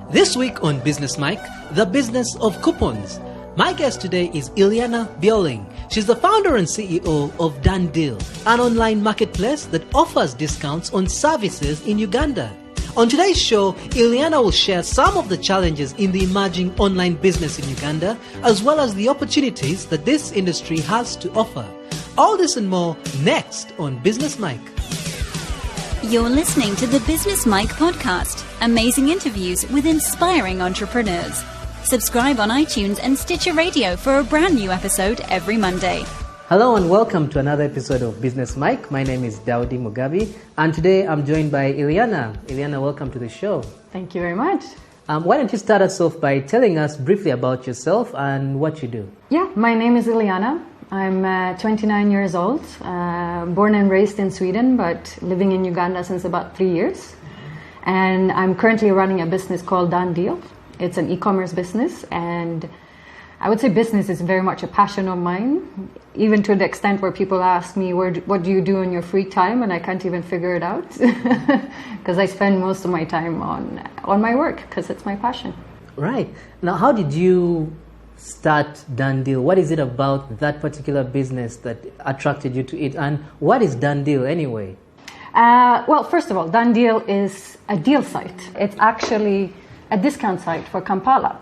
This week on Business Mike, the business of coupons. My guest today is Iliana Bjorling. She's the founder and CEO of Done Deal, an online marketplace that offers discounts on services in Uganda. On today's show, Iliana will share some of the challenges in the emerging online business in Uganda, as well as the opportunities that this industry has to offer. All this and more next on Business Mike. You're listening to the Business Mike podcast. Amazing interviews with inspiring entrepreneurs. Subscribe on iTunes and Stitcher Radio for a brand new episode every Monday. Hello and welcome to another episode of Business Mike. My name is Daudi Mugabi and today I'm joined by Iliana. Iliana, welcome to the show. Thank you very much. Why don't you start us off by telling us briefly about yourself and what you do? Yeah, my name is Iliana. I'm 29 years old, born and raised in Sweden, but living in Uganda since about 3 years. And I'm currently running a business called Done Deal. It's an e-commerce business, and I would say business is very much a passion of mine, even to the extent where people ask me, what do you do in your free time? And I can't even figure it out because I spend most of my time on my work because it's my passion. Right. Now, how did you start Done Deal? What is it about that particular business that attracted you to it? And what is Done Deal anyway? Well, first of all, Done Deal is a deal site. It's actually a discount site for Kampala.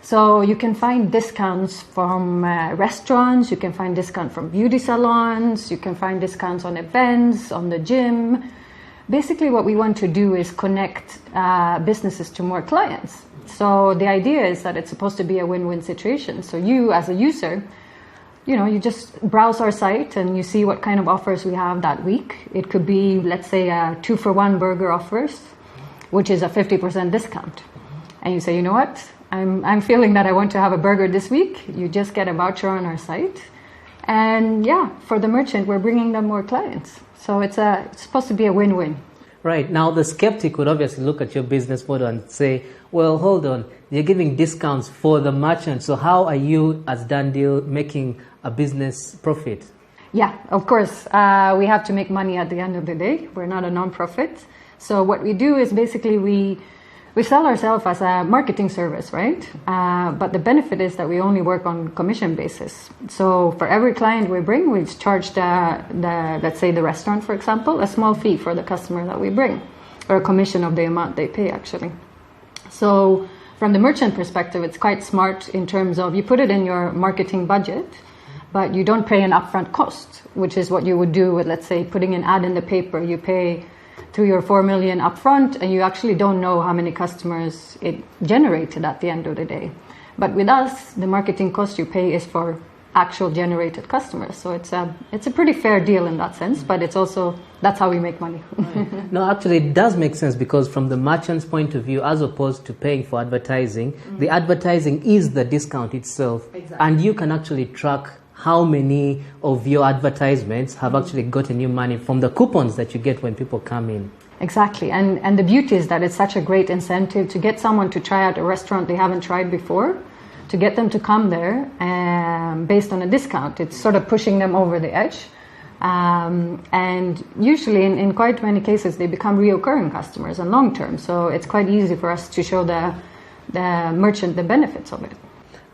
So you can find discounts from restaurants, you can find discount from beauty salons, you can find discounts on events, on the gym. Basically what we want to do is connect businesses to more clients. So the idea is that it's supposed to be a win-win situation. So you as a user, you just browse our site and you see what kind of offers we have that week. It could be, let's say, a 2-for-1 burger offers, which is a 50% discount. And you say, you know what? I'm feeling that I want to have a burger this week. You just get a voucher on our site. And yeah, for the merchant, we're bringing them more clients. So it's supposed to be a win-win. Right. Now, the skeptic would obviously look at your business model and say, well, hold on, you're giving discounts for the merchant. So how are you, as Done Deal, making a business profit? Yeah, of course. We have to make money at the end of the day. We're not a non-profit. So what we do is basically we sell ourselves as a marketing service, right? But the benefit is that we only work on commission basis. So for every client we bring, we charge let's say the restaurant, for example, a small fee for the customer that we bring, or a commission of the amount they pay, actually. So from the merchant perspective, it's quite smart in terms of you put it in your marketing budget, but you don't pay an upfront cost, which is what you would do with, let's say, putting an ad in the paper. You pay 3 or 4 million upfront, and you actually don't know how many customers it generated at the end of the day. But with us, the marketing cost you pay is for actual generated customers. So it's a pretty fair deal in that sense, but it's also, that's how we make money. No, actually it does make sense, because from the merchant's point of view, as opposed to paying for advertising, the advertising is the discount itself. Exactly. And you can actually track how many of your advertisements have actually gotten you money from the coupons that you get when people come in. Exactly. And the beauty is that it's such a great incentive to get someone to try out a restaurant they haven't tried before, to get them to come there based on a discount. It's sort of pushing them over the edge. And usually in quite many cases, they become reoccurring customers and long-term. So it's quite easy for us to show the merchant the benefits of it.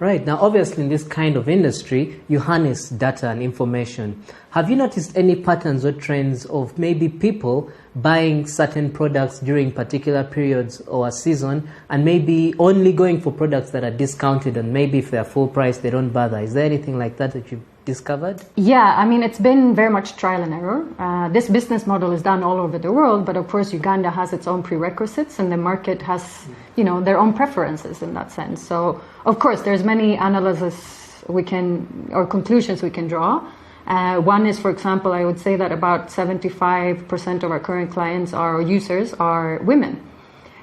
Right. Now, obviously, in this kind of industry, you harness data and information. Have you noticed any patterns or trends of maybe people buying certain products during particular periods or a season, and maybe only going for products that are discounted, and maybe if they're full price, they don't bother? Is there anything like that you've discovered? Yeah, I mean, it's been very much trial and error. This business model is done all over the world, but of course Uganda has its own prerequisites and the market has, their own preferences in that sense. So of course there's many analysis or conclusions we can draw. One is, for example, I would say that about 75% of our current clients or users are women.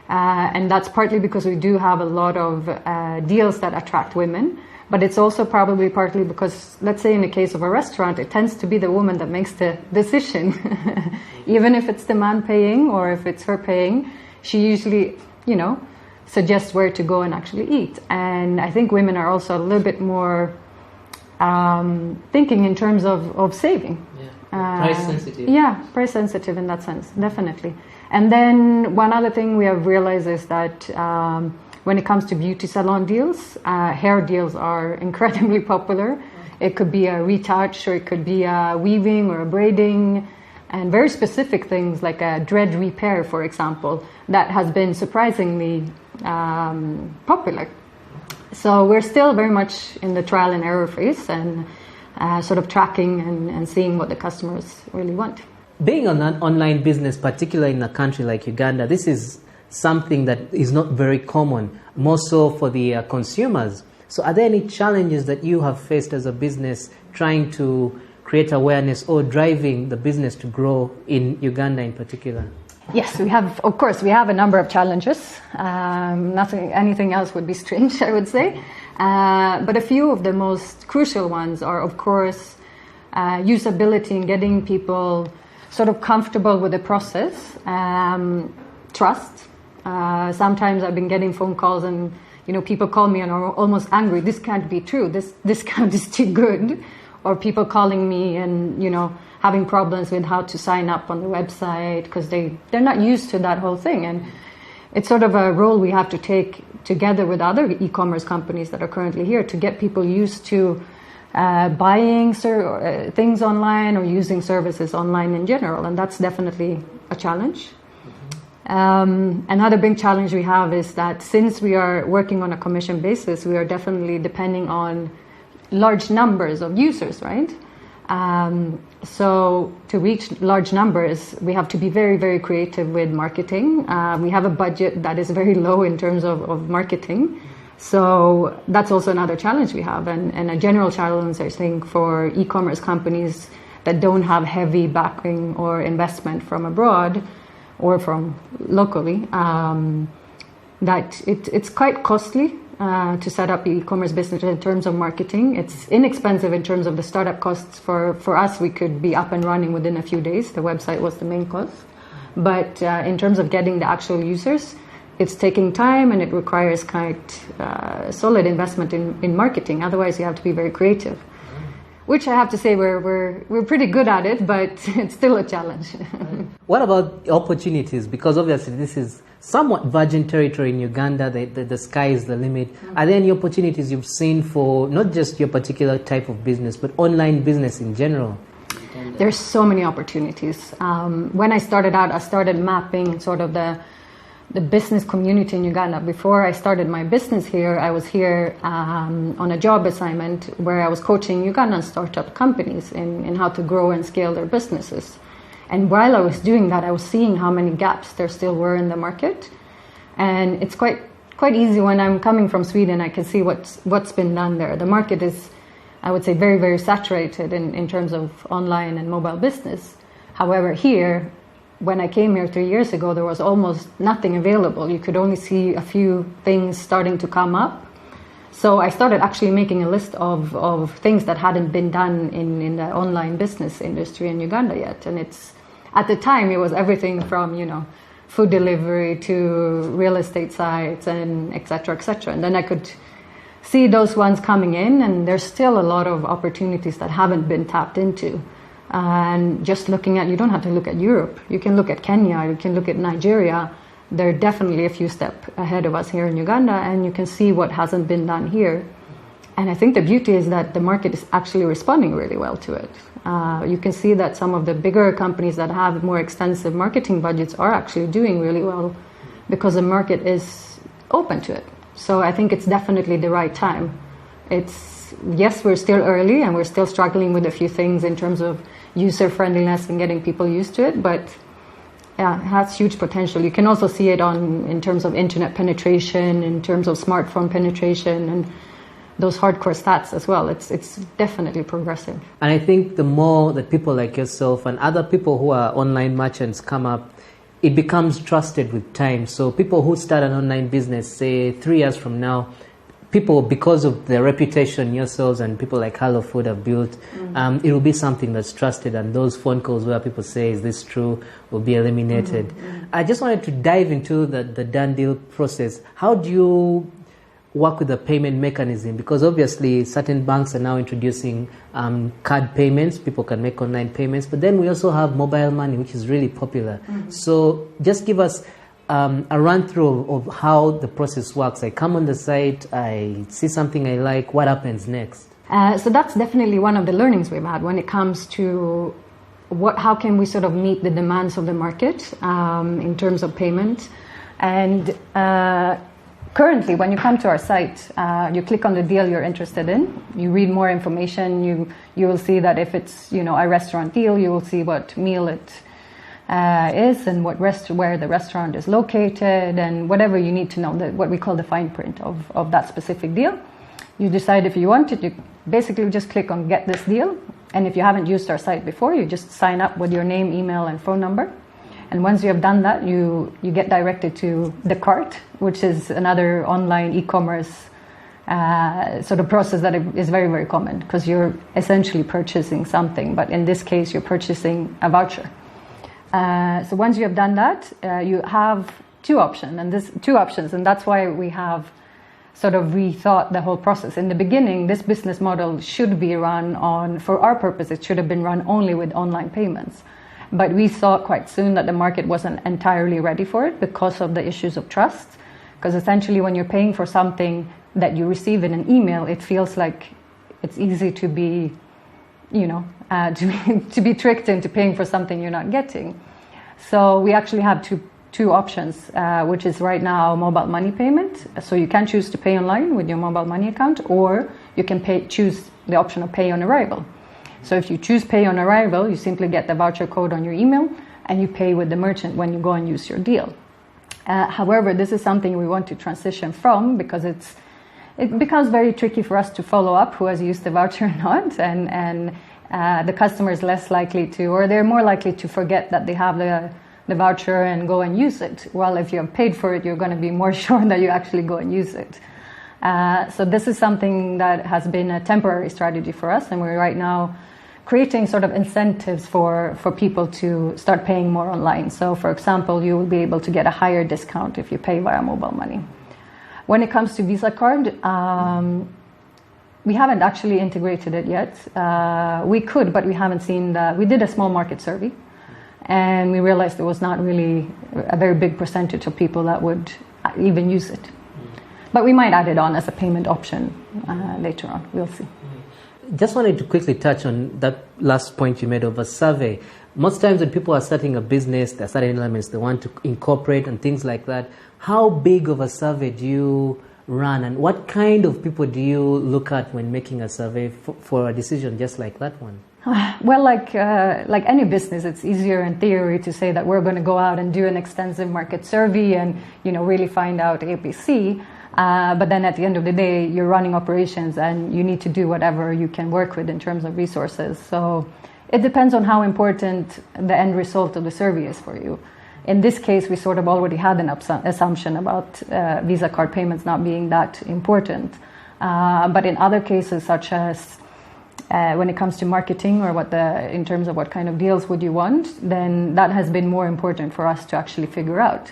And that's partly because we do have a lot of deals that attract women. But it's also probably partly because, let's say in the case of a restaurant, it tends to be the woman that makes the decision. Even if it's the man paying or if it's her paying, she usually, suggests where to go and actually eat. And I think women are also a little bit more thinking in terms of saving. Price sensitive. Yeah, price sensitive in that sense, definitely. And then one other thing we have realized is that When it comes to beauty salon deals, hair deals are incredibly popular. It could be a retouch, or it could be a weaving or a braiding, and very specific things like a dread repair, for example, that has been surprisingly popular. So we're still very much in the trial and error phase, and sort of tracking and seeing what the customers really want. Being an online business, particularly in a country like Uganda, this is something that is not very common, more so for the consumers. So are there any challenges that you have faced as a business trying to create awareness or driving the business to grow in Uganda in particular? Yes, we have a number of challenges. Anything else would be strange, I would say. But a few of the most crucial ones are, of course, usability and getting people sort of comfortable with the process, trust. Sometimes I've been getting phone calls and people call me and are almost angry. This can't be true. This discount is too good. Or people calling me and having problems with how to sign up on the website because they're not used to that whole thing. And it's sort of a role we have to take together with other e-commerce companies that are currently here to get people used to buying things online or using services online in general. And that's definitely a challenge. Another big challenge we have is that since we are working on a commission basis, we are definitely depending on large numbers of users, right? So to reach large numbers, we have to be very, very creative with marketing. We have a budget that is very low in terms of marketing. So that's also another challenge we have, and a general challenge, I think, for e-commerce companies that don't have heavy backing or investment from abroad or from locally, that it's quite costly to set up e-commerce business in terms of marketing. It's inexpensive in terms of the startup costs. For us, we could be up and running within a few days. The website was the main cost. But in terms of getting the actual users, it's taking time and it requires quite solid investment in marketing. Otherwise, you have to be very creative. Which I have to say we're pretty good at it, but it's still a challenge. What about opportunities? Because obviously this is somewhat virgin territory in Uganda. The sky is the limit. Are there any opportunities you've seen for not just your particular type of business, but online business in general? There's so many opportunities. When I started out, I started mapping sort of the business community in Uganda. Before I started my business here, I was here on a job assignment where I was coaching Ugandan startup companies in how to grow and scale their businesses. And while I was doing that, I was seeing how many gaps there still were in the market. And it's quite easy when I'm coming from Sweden, I can see what's been done there. The market is, I would say, very, very saturated in terms of online and mobile business. However, here, when I came here 3 years ago, there was almost nothing available. You could only see a few things starting to come up. So I started actually making a list of things that hadn't been done in the online business industry in Uganda yet. And at the time, it was everything from, food delivery to real estate sites and et cetera, et cetera. And then I could see those ones coming in, and there's still a lot of opportunities that haven't been tapped into. And just looking at, you don't have to look at Europe. You can look at Kenya, you can look at Nigeria. They're definitely a few steps ahead of us here in Uganda, and you can see what hasn't been done here. And I think the beauty is that the market is actually responding really well to it. You can see that some of the bigger companies that have more extensive marketing budgets are actually doing really well because the market is open to it. So I think it's definitely the right time. Yes, we're still early and we're still struggling with a few things in terms of user friendliness and getting people used to it, but yeah, it has huge potential. You can also see it in terms of internet penetration, in terms of smartphone penetration, and those hardcore stats as well. It's definitely progressive. And I think the more that people like yourself and other people who are online merchants come up, it becomes trusted with time. So people who start an online business, say 3 years from now, people, because of the reputation yourselves and people like Hello Food have built, it will be something that's trusted, and those phone calls where people say, is this true, will be eliminated. I just wanted to dive into the done deal process. How do you work with the payment mechanism? Because obviously certain banks are now introducing card payments. People can make online payments, but then we also have mobile money, which is really popular. So just give us a run through of how the process works? I come on the site, I see something I like. What happens next? So that's definitely one of the learnings we've had when it comes to how can we sort of meet the demands of the market in terms of payment. And currently, when you come to our site, you click on the deal you're interested in. You read more information. You will see that if it's a restaurant deal, you will see what meal it is and where the restaurant is located and whatever you need to know, what we call the fine print of that specific deal. You decide if you want it. You basically just click on Get This Deal. And if you haven't used our site before, you just sign up with your name, email, and phone number. And once you have done that, you get directed to the cart, which is another online e-commerce sort of process that is very, very common because you're essentially purchasing something. But in this case, you're purchasing a voucher. So once you have done that, you have two options. And that's why we have sort of rethought the whole process. In the beginning, this business model should be run for our purpose, it should have been run only with online payments. But we saw quite soon that the market wasn't entirely ready for it because of the issues of trust. Because essentially when you're paying for something that you receive in an email, it feels like it's easy to be, to be tricked into paying for something you're not getting. So we actually have two options, which is right now mobile money payment. So you can choose to pay online with your mobile money account, or you can choose the option of pay on arrival. So if you choose pay on arrival, you simply get the voucher code on your email and you pay with the merchant when you go and use your deal. However, this is something we want to transition from because it becomes very tricky for us to follow up who has used the voucher or not, and the customer is less likely to, or they're more likely to forget that they have the voucher and go and use it. Well, if you have paid for it, you're going to be more sure that you actually go and use it. So this is something that has been a temporary strategy for us, and we're right now creating sort of incentives for people to start paying more online. So for example, you will be able to get a higher discount if you pay via mobile money. When it comes to Visa card, we haven't actually integrated it yet. We could, but we haven't seen we did a small market survey, and we realized there was not really a very big percentage of people that would even use it. But we might add it on as a payment option later on. We'll see. Just wanted to quickly touch on that last point you made of a survey. Most times when people are starting a business, there are certain elements they want to incorporate and things like that. How big of a survey do you run, and what kind of people do you look at when making a survey for a decision just like that one? Well, like any business, it's easier in theory to say that we're going to go out and do an extensive market survey and really find out ABC. But then at the end of the day, you're running operations and you need to do whatever you can work with in terms of resources. So it depends on how important the end result of the survey is for you. In this case, we sort of already had an assumption about Visa card payments not being that important. But in other cases, such as when it comes to marketing or in terms of what kind of deals would you want, then that has been more important for us to actually figure out.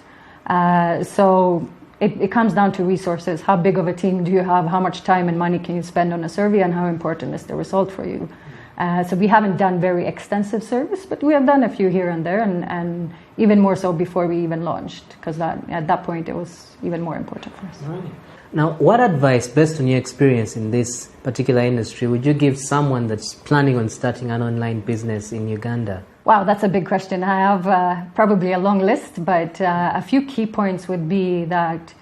So it comes down to resources. How big of a team do you have? How much time and money can you spend on a survey? And how important is the result for you? So we haven't done very extensive surveys, but we have done a few here and there, and even more so before we even launched, because at that point it was even more important for us. Right. Now, what advice, based on your experience in this particular industry, would you give someone that's planning on starting an online business in Uganda? Wow, that's a big question. I have probably a long list, but a few key points would be that,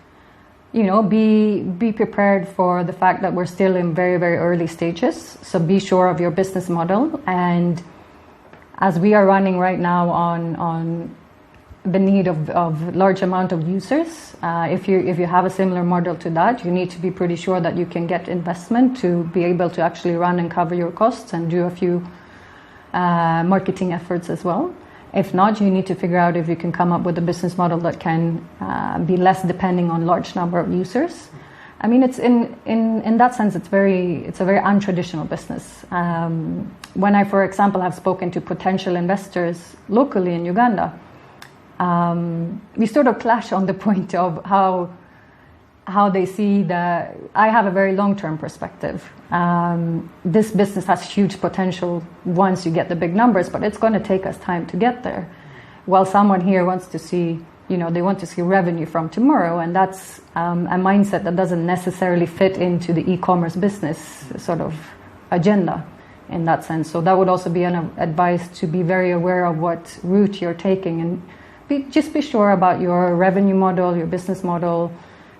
be prepared for the fact that we're still in very, very early stages. So be sure of your business model. And as we are running right now on the need of large amount of users, if you have a similar model to that, you need to be pretty sure that you can get investment to be able to actually run and cover your costs and do a few marketing efforts as well. If not, you need to figure out if you can come up with a business model that can be less depending on large number of users. I mean, it's in that sense, it's a very untraditional business. When I, for example, have spoken to potential investors locally in Uganda, we sort of clash on the point of how they see I have a very long-term perspective. This business has huge potential once you get the big numbers, but it's going to take us time to get there. While someone here wants to see they want to see revenue from tomorrow, and that's a mindset that doesn't necessarily fit into the e-commerce business sort of agenda in that sense. So that would also be an advice, to be very aware of what route you're taking, and just be sure about your revenue model, your business model,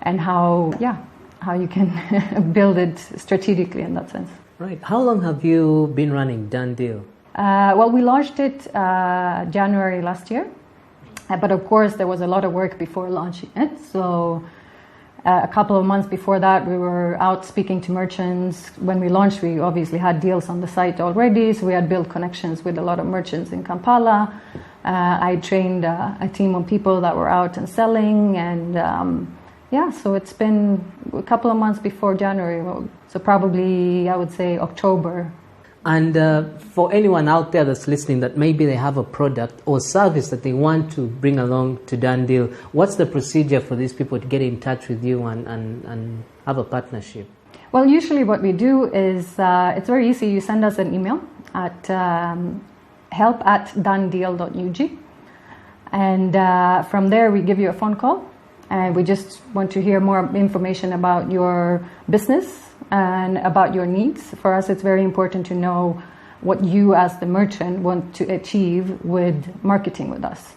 and how you can build it strategically in that sense. Right. How long have you been running Done Deal? Well, we launched it January last year, but of course there was a lot of work before launching it. So a couple of months before that, we were out speaking to merchants. When we launched, we obviously had deals on the site already, so we had built connections with a lot of merchants in Kampala. I trained a team of people that were out and selling, and so it's been a couple of months before January, so probably I would say October. And for anyone out there that's listening that maybe they have a product or service that they want to bring along to Done Deal, what's the procedure for these people to get in touch with you and have a partnership? Well, usually what we do is, it's very easy. You send us an email at help@donedeal.ug, and from there we give you a phone call, and we just want to hear more information about your business and about your needs. For us, it's very important to know what you as the merchant want to achieve with marketing with us.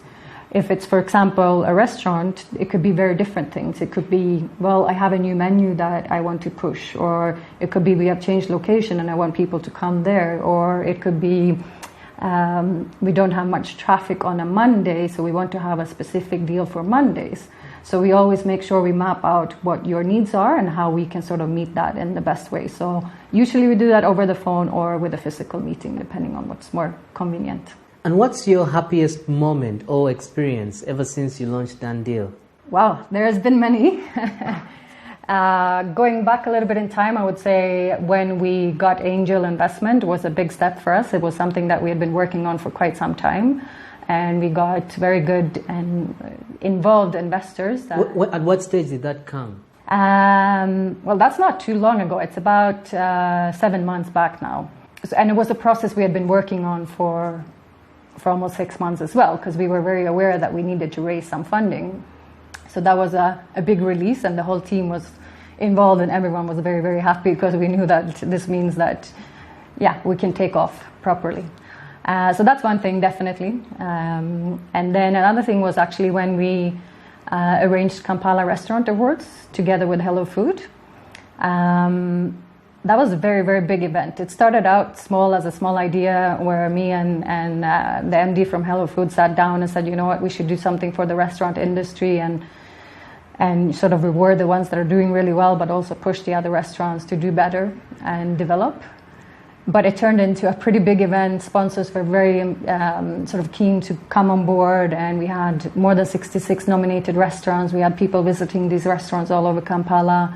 If it's, for example, a restaurant, it could be very different things. It could be, well, I have a new menu that I want to push, or it could be we have changed location and I want people to come there, or it could be we don't have much traffic on a Monday, so we want to have a specific deal for Mondays. So we always make sure we map out what your needs are and how we can sort of meet that in the best way. So usually we do that over the phone or with a physical meeting, depending on what's more convenient. And what's your happiest moment or experience ever since you launched Done Deal? Wow, there's been many. Going back a little bit in time, I would say when we got angel investment was a big step for us. It was something that we had been working on for quite some time. And we got very good and involved investors. At what stage did that come? Well, that's not too long ago. It's about 7 months back now. And it was a process we had been working on for almost 6 months as well, because we were very aware that we needed to raise some funding. So that was a big release, and the whole team was involved, and everyone was very, very happy, because we knew that this means that, we can take off properly. So that's one thing, definitely. And then another thing was actually when we arranged Kampala Restaurant Awards together with Hello Food. That was a very, very big event. It started out small, as a small idea, where me and the MD from Hello Food sat down and said, you know what, we should do something for the restaurant industry and sort of reward the ones that are doing really well, but also push the other restaurants to do better and develop. But it turned into a pretty big event. Sponsors were very sort of keen to come on board, and we had more than 66 nominated restaurants. We had people visiting these restaurants all over Kampala,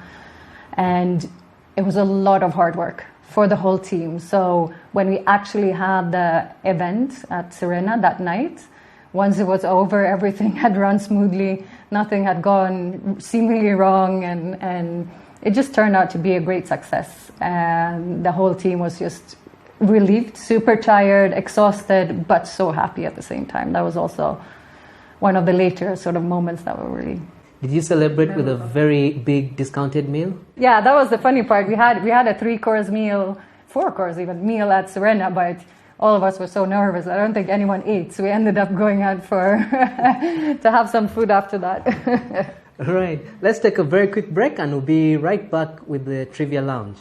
and it was a lot of hard work for the whole team. So when we actually had the event at Serena that night, once it was over, everything had run smoothly. Nothing had gone seemingly wrong, and it just turned out to be a great success. And the whole team was just relieved, super tired, exhausted, but so happy at the same time. That was also one of the later sort of moments that were really... Did you celebrate with a very big discounted meal? Yeah, that was the funny part. We had a 3-course meal, 4-course even meal at Serena, but all of us were so nervous. I don't think anyone ate, so we ended up going out to have some food after that. Right. Let's take a very quick break, and we'll be right back with the Trivia Lounge.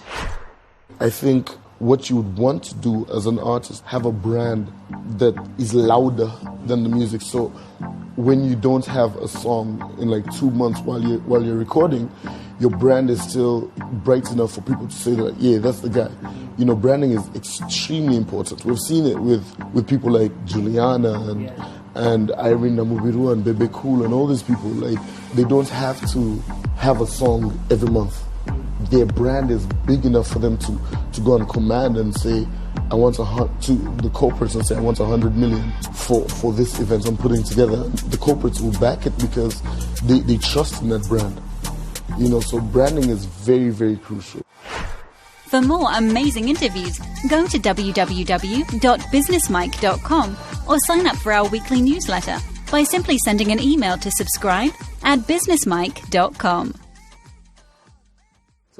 I think what you would want to do as an artist, have a brand that is louder than the music. So when you don't have a song in like 2 months while you're recording, your brand is still bright enough for people to say that, yeah, that's the guy. You know, branding is extremely important. We've seen it with people like Juliana and Irene Namubiru and Bebe Cool and all these people. Like, they don't have to have a song every month. Their brand is big enough for them to go on command and say, I want to the corporates and say, I want 100 million for this event I'm putting together. The corporates will back it because they trust in that brand. You know, so branding is very, very crucial. For more amazing interviews, go to www.businessmike.com or sign up for our weekly newsletter by simply sending an email to subscribe@businessmike.com.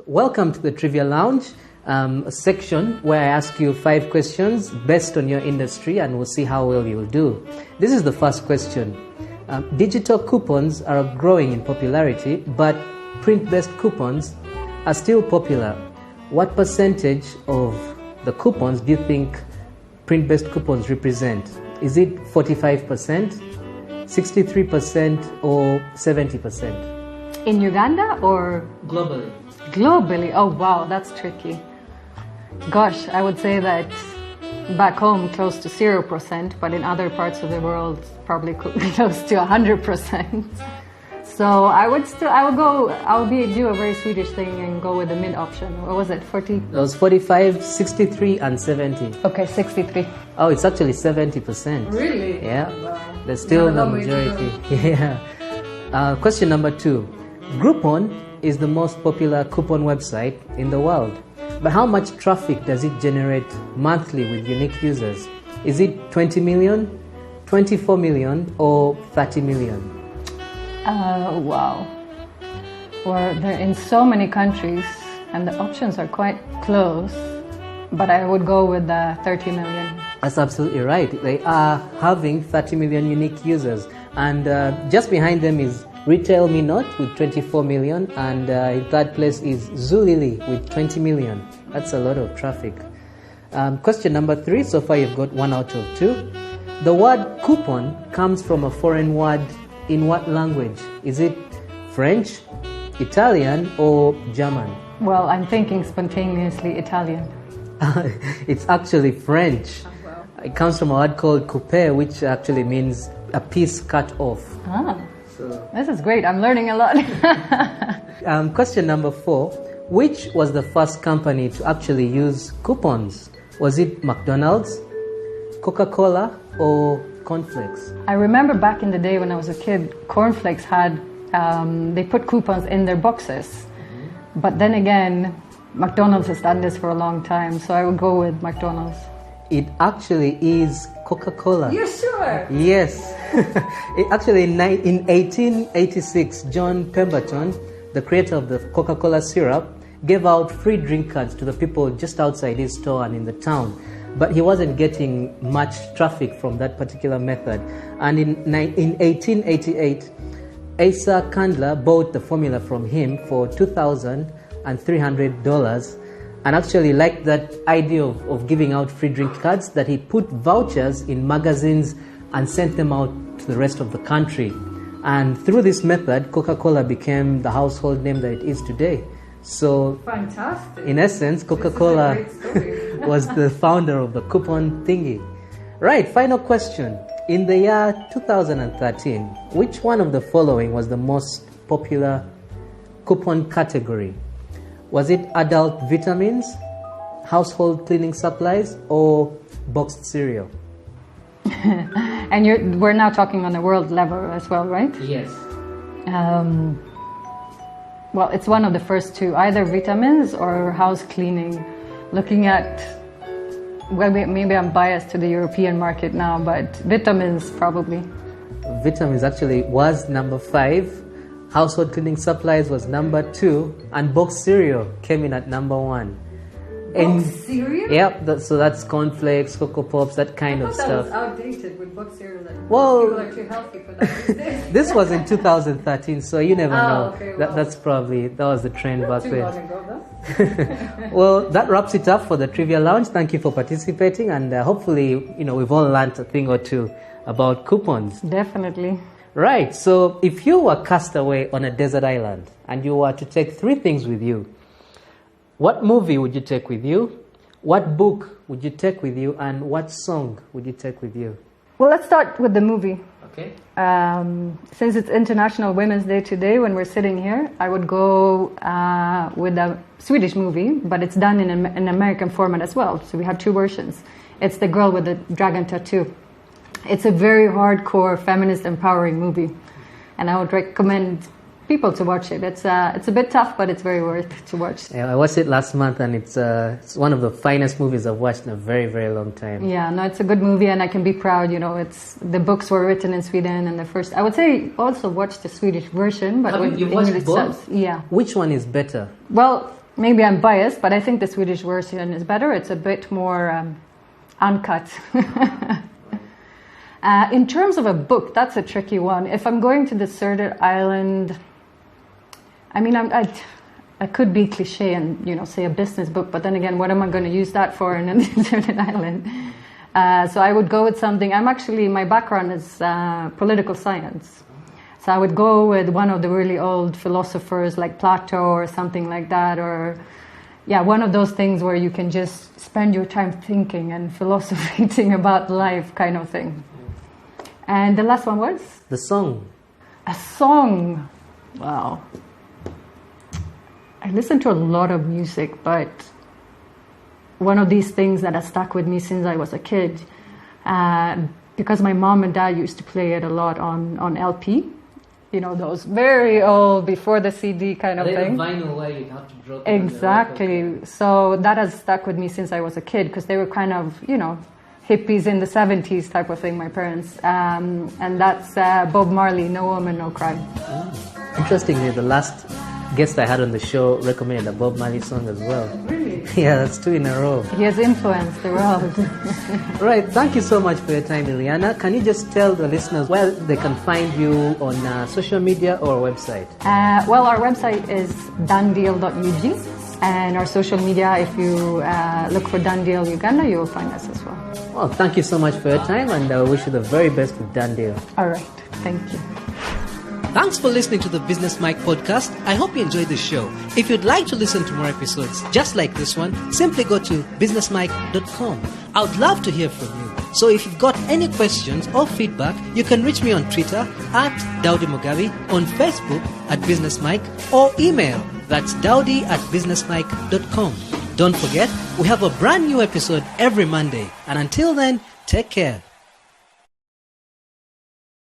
Welcome to the Trivia Lounge, a section where I ask you 5 questions based on your industry, and we'll see how well you'll do. This is the first question. Digital coupons are growing in popularity, but print-based coupons are still popular. What percentage of the coupons do you think print-based coupons represent? Is it 45%, 63%, or 70%? In Uganda or Globally. globally? Oh wow, that's tricky. Gosh, I would say that back home close to 0%, but in other parts of the world probably close to 100%. So I would do a very Swedish thing and go with the mid option. What was it, 40? It was 45, 63, and 70. Okay, 63. Oh, it's actually 70%. Really? Yeah. Wow. There's still Not a the long way to majority. Yeah. Question number 2. Groupon is the most popular coupon website in the world. But how much traffic does it generate monthly with unique users? Is it 20 million, 24 million, or 30 million? Wow. Well, they're in so many countries and the options are quite close, but I would go with 30 million. That's absolutely right. They are having 30 million unique users. And just behind them is Retail Me Not with 24 million. And in third place is Zulily with 20 million. That's a lot of traffic. Question number 3. So far you've got 1 out of 2. The word coupon comes from a foreign word in what language? Is it French, Italian, or German? Well, I'm thinking spontaneously Italian. It's actually French. Oh, wow. It comes from a word called couper, which actually means a piece cut off. Ah, this is great. I'm learning a lot. Question number 4. Which was the first company to actually use coupons? Was it McDonald's, Coca-Cola, or Cornflakes? I remember back in the day when I was a kid, Cornflakes had, they put coupons in their boxes. Mm-hmm. But then again, McDonald's has done this for a long time, so I would go with McDonald's. It actually is Coca-Cola. You're sure? Yes. In 1886, John Pemberton, the creator of the Coca-Cola syrup, gave out free drink cards to the people just outside his store and in the town. But he wasn't getting much traffic from that particular method. And in 1888, Asa Candler bought the formula from him for $2,300 and actually liked that idea of giving out free drink cards, that he put vouchers in magazines and sent them out to the rest of the country. And through this method, Coca-Cola became the household name that it is today. So, fantastic. In essence, Coca-Cola was the founder of the coupon thingy. Right, final question. In the year 2013, which one of the following was the most popular coupon category? Was it adult vitamins, household cleaning supplies, or boxed cereal? And we're now talking on a world level as well, right? Yes. Well, it's one of the first two, either vitamins or house cleaning. Looking at, well, maybe I'm biased to the European market now, but vitamins probably. Vitamins actually was number 5. Household cleaning supplies was number 2, and boxed cereal came in at number 1. Boxed cereal? Yep, so that's cornflakes, Cocoa Pops, that kind of stuff. I thought that was outdated with boxed cereal. Well, people are too healthy for that these days. This was in 2013, so you never know. Okay, well, That was the trend back too then. long ago, though. Well, that wraps it up for the Trivia Lounge. Thank you for participating, and hopefully, we've all learned a thing or two about coupons. Definitely. Right, so if you were cast away on a desert island and you were to take 3 things with you, what movie would you take with you? What book would you take with you? And what song would you take with you? Well, let's start with the movie. Okay. Since it's International Women's Day today, when we're sitting here, I would go with a Swedish movie, but it's done in an American format as well. So we have 2 versions. It's The Girl with the Dragon Tattoo. It's a very hardcore feminist empowering movie. And I would recommend people to watch it. It's a bit tough, but it's very worth to watch. Yeah, I watched it last month, and it's one of the finest movies I've watched in a very, very long time. Yeah, no, it's a good movie, and I can be proud. It's the books were written in Sweden, and I would say also watch the Swedish version, but You watched both? Yeah. Which one is better? Well, maybe I'm biased, but I think the Swedish version is better. It's a bit more uncut. In terms of a book, that's a tricky one. If I'm going to deserted island, I mean, I could be cliche and say a business book, but then again, what am I going to use that for in a deserted island? So I would go with something. My background is political science. So I would go with one of the really old philosophers like Plato or something like that, or one of those things where you can just spend your time thinking and philosophizing about life kind of thing. And the last one was? The song. A song. Wow. I listen to a lot of music, but one of these things that has stuck with me since I was a kid, because my mom and dad used to play it a lot on LP. Those very old, before the CD kind of thing. Vinyl where you have to drop it. Exactly. So that has stuck with me since I was a kid, because they were kind of, hippies in the 70s type of thing, my parents. And that's Bob Marley, No Woman, No Cry. Interestingly, the last guest I had on the show recommended a Bob Marley song as well. Really? Yeah, that's 2 in a row. He has influenced the world. Right, thank you so much for your time, Iliana. Can you just tell the listeners where they can find you on social media or website? Well, our website is donedeal.ug. And our social media, if you look for Done Deal Uganda, you will find us as well. Well, thank you so much for your time, and I wish you the very best with Done Deal. All right. Thank you. Thanks for listening to the Business Mike podcast. I hope you enjoyed the show. If you'd like to listen to more episodes just like this one, simply go to businessmike.com. I would love to hear from you. So if you've got any questions or feedback, you can reach me on Twitter at Daudi Mugabe, on Facebook at Business Mike, or email. That's daudi@businessmike.com. Don't forget, we have a brand new episode every Monday. And until then, take care.